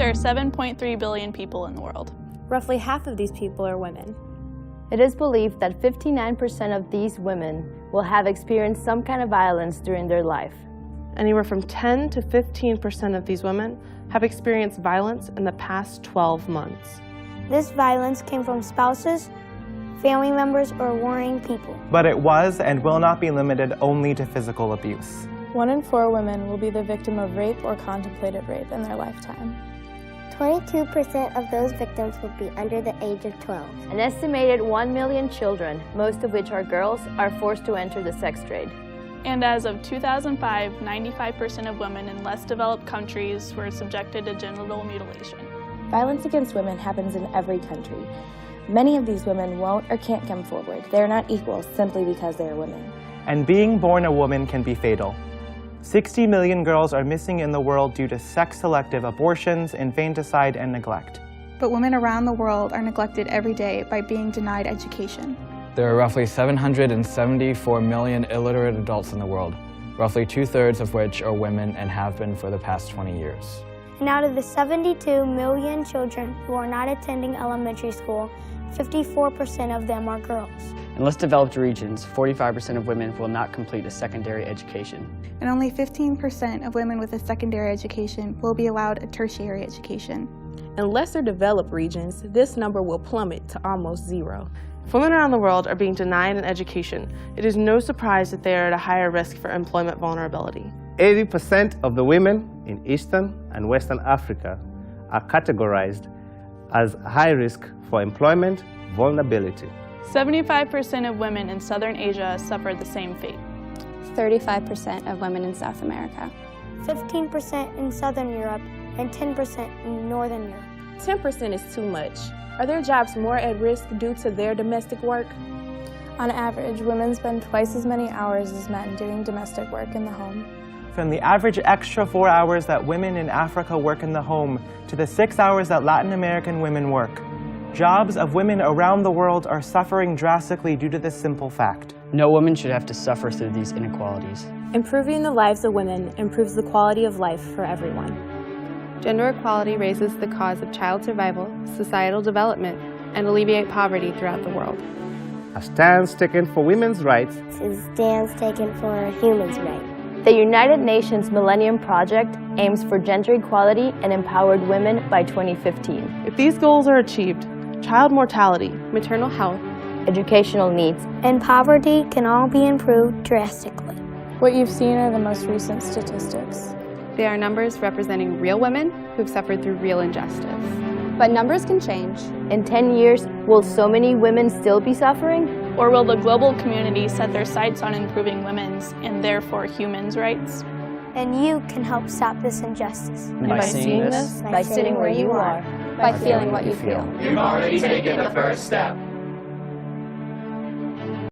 there are 7.3 billion people in the world. Roughly half of these people are women. It is believed that 59% of these women will have experienced some kind of violence during their life. Anywhere from 10 to 15% of these women have experienced violence in the past 12 months. This violence came from spouses, family members, or warring people. But it was and will not be limited only to physical abuse. 1 in 4 women will be the victim of rape or contemplated rape in their lifetime. 22% of those victims will be under the age of 12. An estimated 1 million children, most of which are girls, are forced to enter the sex trade. And as of 2005, 95% of women in less developed countries were subjected to genital mutilation. Violence against women happens in every country. Many of these women won't or can't come forward. They are not equal simply because they are women. And being born a woman can be fatal. 60 million girls are missing in the world due to sex-selective abortions, infanticide, and neglect. But women around the world are neglected every day by being denied education. There are roughly 774 million illiterate adults in the world, roughly 2/3 of which are women and have been for the past 20 years. And out of the 72 million children who are not attending elementary school, 54% of them are girls. In less developed regions, 45% of women will not complete a secondary education. And only 15% of women with a secondary education will be allowed a tertiary education. In lesser developed regions, this number will plummet to almost 0. If women around the world are being denied an education, it is no surprise that they are at a higher risk for employment vulnerability. 80% of the women in Eastern and Western Africa are categorized as high risk for employment vulnerability. 75% of women in Southern Asia suffer the same fate. 35% of women in South America. 15% in Southern Europe and 10% in Northern Europe. 10% is too much. Are their jobs more at risk due to their domestic work? On average, women spend twice as many hours as men doing domestic work in the home. From the average extra 4 hours that women in Africa work in the home to the 6 hours that Latin American women work, jobs of women around the world are suffering drastically due to this simple fact. No woman should have to suffer through these inequalities. Improving the lives of women improves the quality of life for everyone. Gender equality raises the cause of child survival, societal development, and alleviate poverty throughout the world. A stance taken for women's rights Is a stance taken for humans' rights. The United Nations Millennium Project aims for gender equality and empowered women by 2015. If these goals are achieved, child mortality, maternal health, Educational needs, And poverty can all be improved drastically. What you've seen are the most recent statistics. they are numbers representing real women who've suffered through real injustice. But numbers can change. in 10 years, will so many women still be suffering? Or will the global community set their sights on improving women's and therefore humans' rights? And you can help stop this injustice. And by seeing this, by sitting where you are, By feeling what you feel. You've already taken the first step.